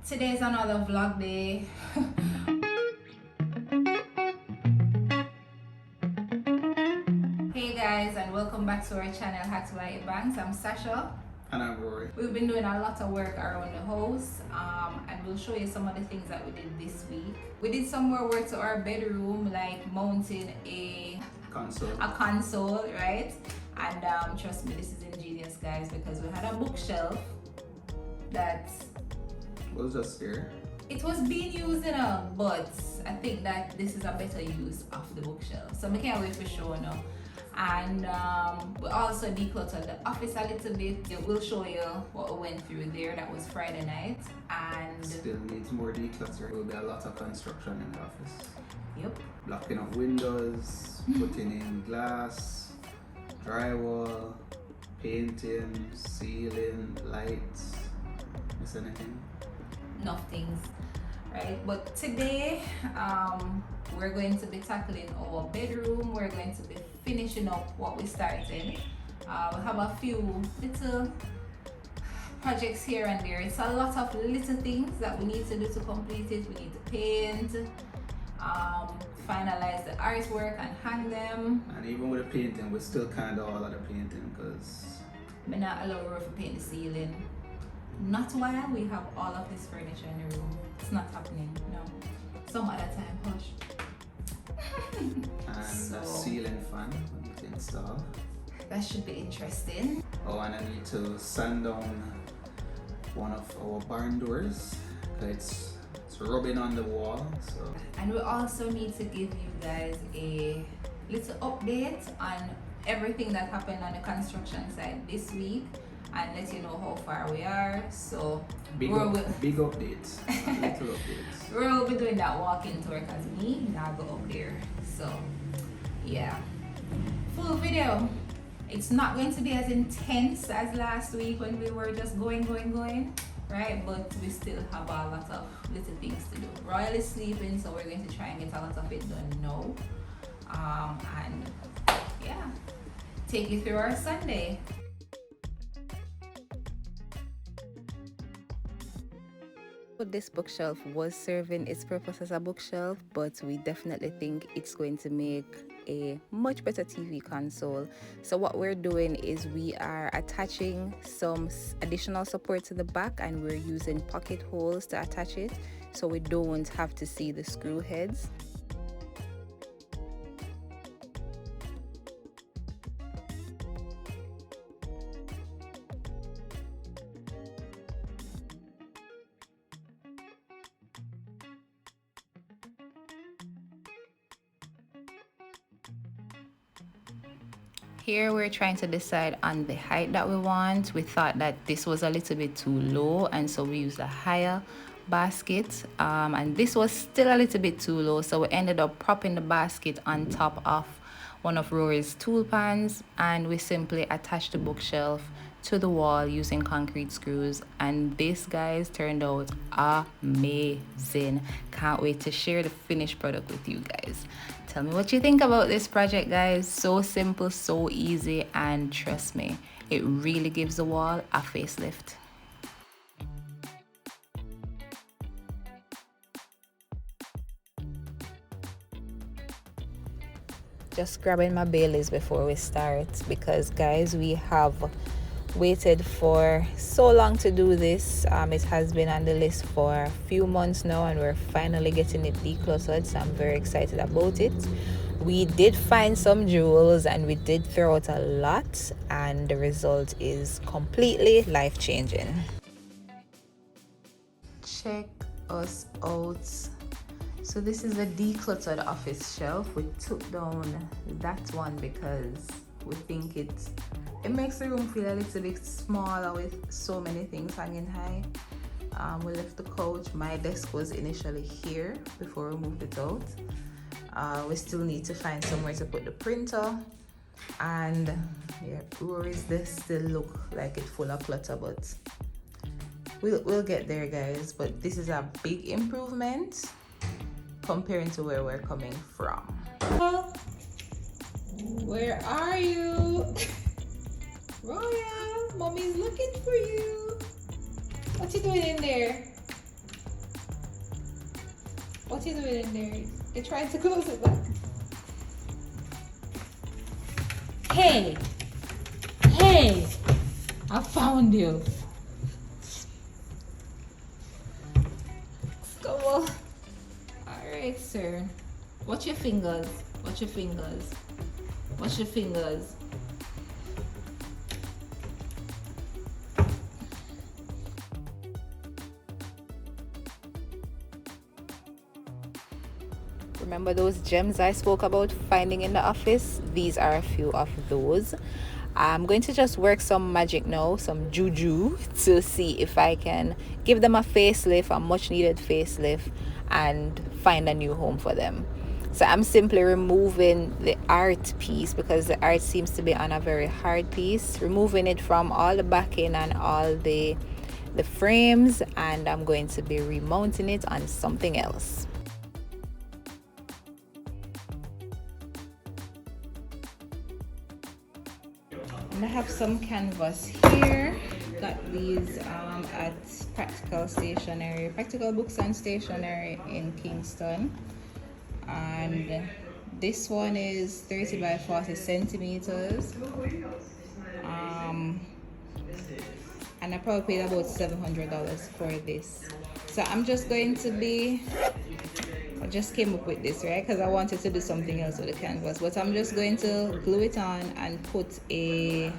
Today's another vlog day. Hey guys, and welcome back to our channel Hats White Banks. I'm Sasha. And I'm Rory. We've been doing a lot of work around the house, and we'll show you some of the things that we did this week. We did some more work to our bedroom, like mounting a console, right? And trust me, this is ingenious, guys, because we had a bookshelf that was just here. It was being used, but I think that this is a better use of the bookshelf. So I can't wait for show now. And we also decluttered the office a little bit. We'll show you what we went through there. That was Friday night. And still needs more declutter. There will be a lot of construction in the office. Yep. Blocking of windows, putting in glass, drywall, painting, ceiling, lights. Miss anything? Nothing, right? But today we're going to be tackling our bedroom. We're going to be finishing up what we started. We have a few little projects here and there. It's a lot of little things that we need to do to complete it. We need to paint, finalize the artwork and hang them. And even with the painting, we still can't do all of the painting because we're not allowed to paint the ceiling. Not while we have all of this furniture in the room. It's not happening, no. Some other time, hush. And so, the ceiling fan we need to install. That should be interesting. Oh, and I need to sand down one of our barn doors. It's rubbing on the wall. So. And we also need to give you guys a little update on everything that happened on the construction side this week, and let you know how far we are. So big updates, little updates. We'll be doing that walking tour because me now go up there. So yeah, full video. It's not going to be as intense as last week when we were just going, right? But we still have a lot of little things to do. Royal is sleeping, so we're going to try and get a lot of it done now. And yeah, take you through our Sunday. This bookshelf was serving its purpose as a bookshelf, but we definitely think it's going to make a much better TV console. So what we're doing is we are attaching some additional support to the back, and we're using pocket holes to attach it so we don't have to see the screw heads. Here we're trying to decide on the height that we want. We thought that this was a little bit too low, and so we used a higher basket, and this was still a little bit too low, so we ended up propping the basket on top of one of Rory's tool pans, and we simply attached the bookshelf to the wall using concrete screws. And this, guys, turned out amazing. Can't wait to share the finished product with you guys. Tell me what you think about this project, guys. So simple, so easy, and trust me, it really gives the wall a facelift. Just grabbing my Baileys before we start, because guys, we have waited for so long to do this. It has been on the list for a few months now, and we're finally getting it decluttered, so I'm very excited about it. We did find some jewels and we did throw out a lot, and the result is completely life-changing. Check us out. So this is a decluttered office shelf. We took down that one because we think it makes the room feel a little bit smaller with so many things hanging high. We left the couch. My desk was initially here before we moved it out. We still need to find somewhere to put the printer, and yeah, Rory's desk still look like it's full of clutter, but we'll get there, guys. But this is a big improvement comparing to where we're coming from. Where are you? Royal, mommy's looking for you. What you doing in there? What is it in there? They're trying to close it back. Hey! Hey! I found you. Come on. Alright, sir. Watch your fingers. Watch your fingers. Watch your fingers. Remember those gems I spoke about finding in the office? These are a few of those. I'm going to just work some magic now, some juju, to see if I can give them a facelift, a much needed facelift, and find a new home for them. So I'm simply removing the art piece because the art seems to be on a very hard piece, removing it from all the backing and all the frames, and I'm going to be remounting it on something else. And I have some canvas here. Got these at Practical Books and Stationery in Kingston. And this one is 30 by 40 centimeters. And I probably paid about $700 for this. So I'm just going to be, I just came up with this, right? Because I wanted to do something else with the canvas. But I'm just going to glue it on and put a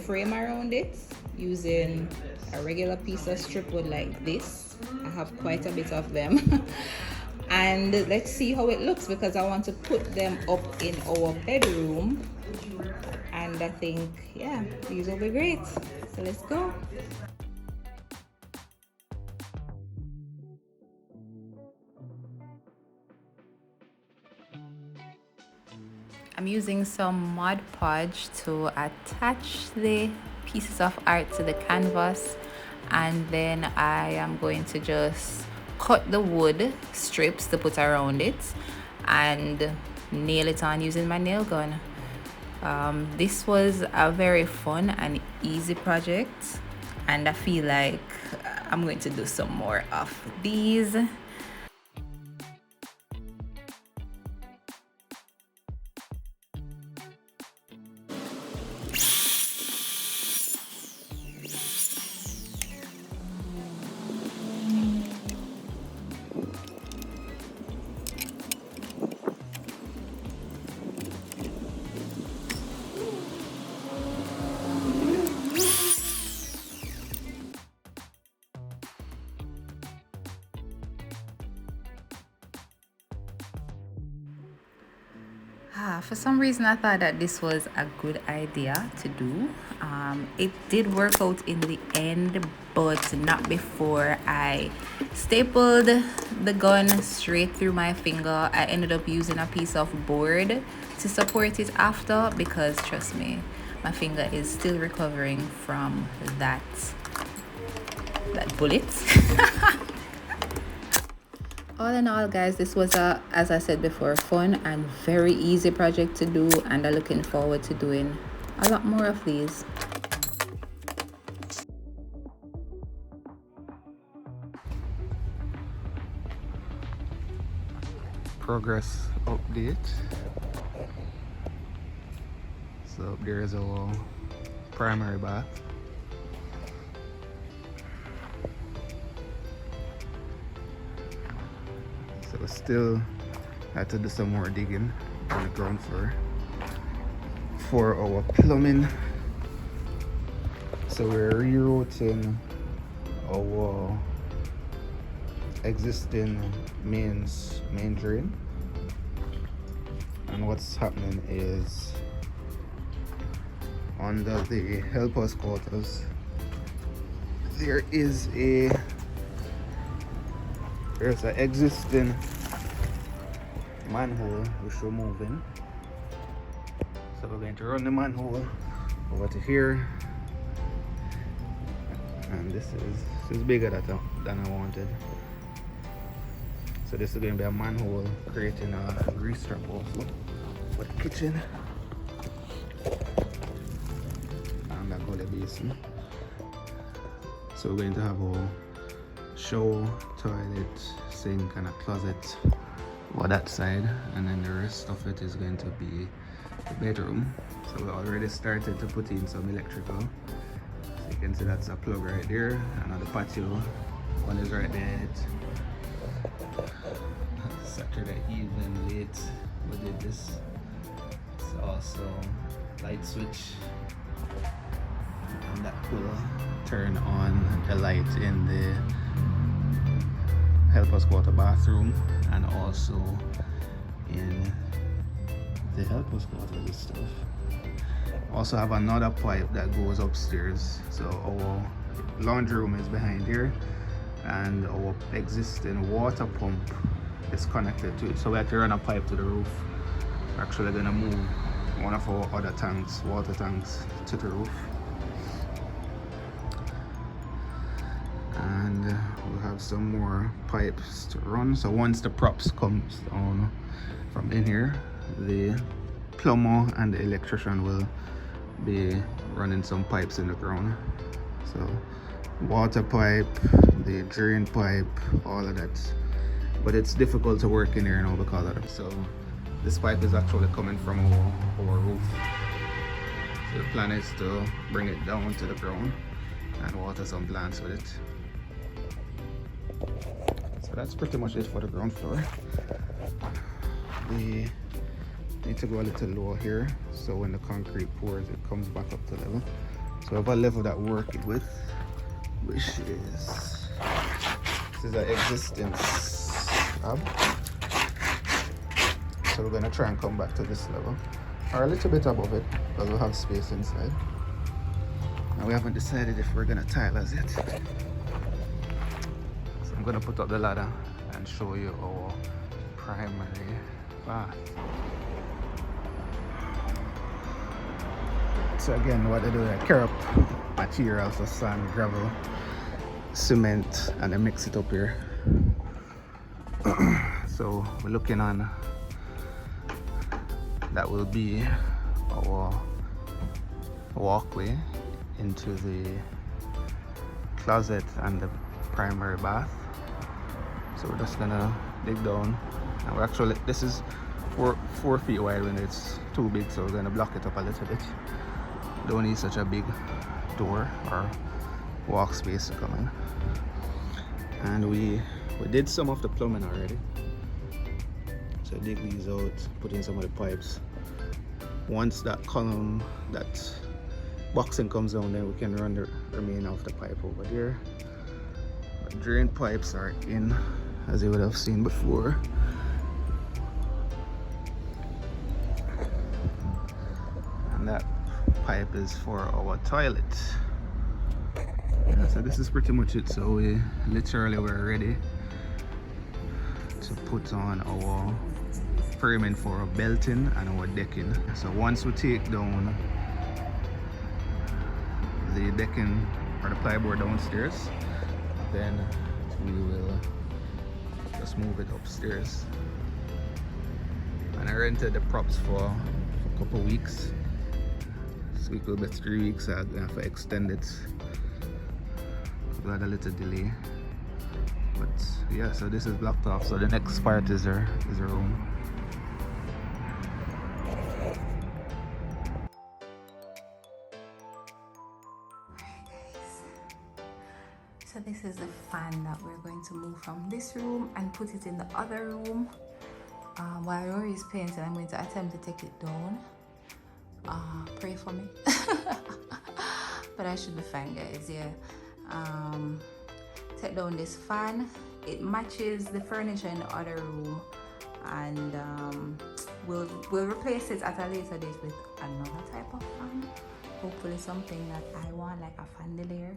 frame around it using a regular piece of strip wood like this. I have quite a bit of them. And let's see how it looks, because I want to put them up in our bedroom. And I think, yeah, these will be great. So let's go. I'm using some Mod Podge to attach the pieces of art to the canvas, and then I am going to just cut the wood strips to put around it and nail it on using my nail gun. This was a very fun and easy project, and I feel like I'm going to do some more of these. For some reason, I thought that this was a good idea to do. It did work out in the end, but not before I stapled the gun straight through my finger. I ended up using a piece of board to support it after, because trust me, my finger is still recovering from that bullet. All in all, guys, this was as I said before, fun and very easy project to do, and I'm looking forward to doing a lot more of these. Progress update. So there's our primary bath. So still had to do some more digging on the ground floor for our plumbing. So we're rerouting our existing main drain, and what's happening is under the helpers quarters there's an existing manhole which we're moving. So we're going to run the manhole over to here, and this is bigger than I wanted. So this is going to be a manhole creating a grease trap also for the kitchen, and that got the basin. So we're going to have our show, toilet, sink, and a closet for that side, and then the rest of it is going to be the bedroom. So we already started to put in some electrical. So you can see that's a plug right there, and on the patio one is right there. Saturday evening late we did this. It's also light switch, and that will turn on the light in the help us go to bathroom, and also in the help us go to this stuff. Also have another pipe that goes upstairs. So our laundry room is behind here, and our existing water pump is connected to it. So we have to run a pipe to the roof. We're actually gonna move one of our other tanks, water tanks, to the roof. And we'll have some more pipes to run. So once the props comes down from in here, the plumber and the electrician will be running some pipes in the ground. So water pipe, the drain pipe, all of that. But it's difficult to work in here now because of that. So this pipe is actually coming from our roof. So the plan is to bring it down to the ground and water some plants with it. So that's pretty much it for the ground floor. We need to go a little lower here, so when the concrete pours it comes back up to level. So we have a level that we're working with, which is, this is an existing slab. So we're going to try and come back to this level, or a little bit above it, because we'll have space inside. And we haven't decided if we're going to tile as yet. So I'm going to put up the ladder and show you our primary bath. So again, what they do, they carry up materials, so sand, gravel, cement, and they mix it up here. So we're looking on, that will be our walkway into the closet and the primary bath. So we're just gonna dig down, and we're actually, this is 4 feet wide when it's too big, so we're gonna block it up a little bit. Don't need such a big door or walk space to come in. And we did some of the plumbing already. So dig these out, put in some of the pipes. Once that column, that boxing comes down, then we can run the remaining of the pipe over there. The drain pipes are in, as you would have seen before. And that pipe is for our toilet. Yeah, so this is pretty much it. So we literally were ready to put on our framing for our belting and our decking. So once we take down the decking or the plyboard downstairs, then we will just move it upstairs. And I rented the props for a couple weeks. This week will be 3 weeks, so I'm gonna have to extend it. We had a little delay, but yeah, so this is blocked off. So the next part is our room. So this is the fan that we're going to move from this room and put it in the other room. While Rory is painting, I'm going to attempt to take it down. Pray for me. But I should be fine, guys. Yeah. Take down this fan. It matches the furniture in the other room, and we'll replace it at a later date with another type of fan. Hopefully something that I want, like a chandelier.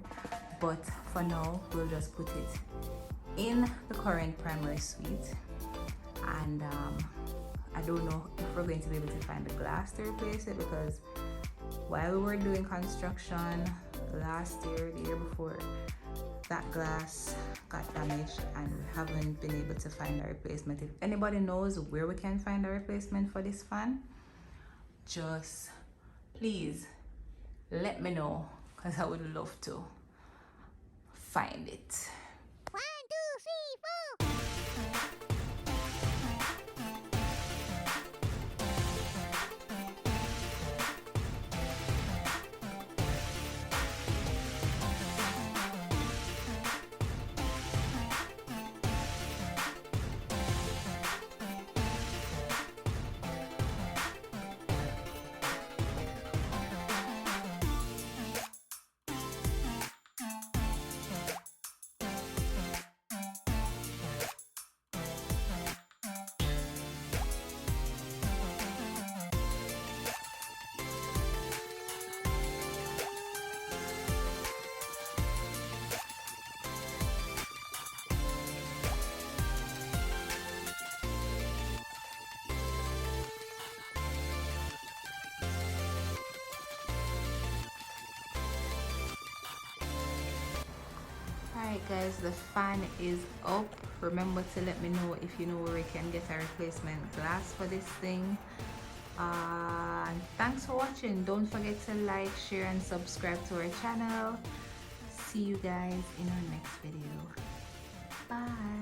But for now, we'll just put it in the current primary suite. And I don't know if we're going to be able to find the glass to replace it, because while we were doing construction last year, the year before, that glass got damaged and we haven't been able to find a replacement. If anybody knows where we can find a replacement for this fan, just please let me know, because I would love to find it. Alright guys, the fan is up. Remember to let me know if you know where we can get a replacement glass for this thing. And thanks for watching. Don't forget to like, share and subscribe to our channel. See you guys in our next video. Bye.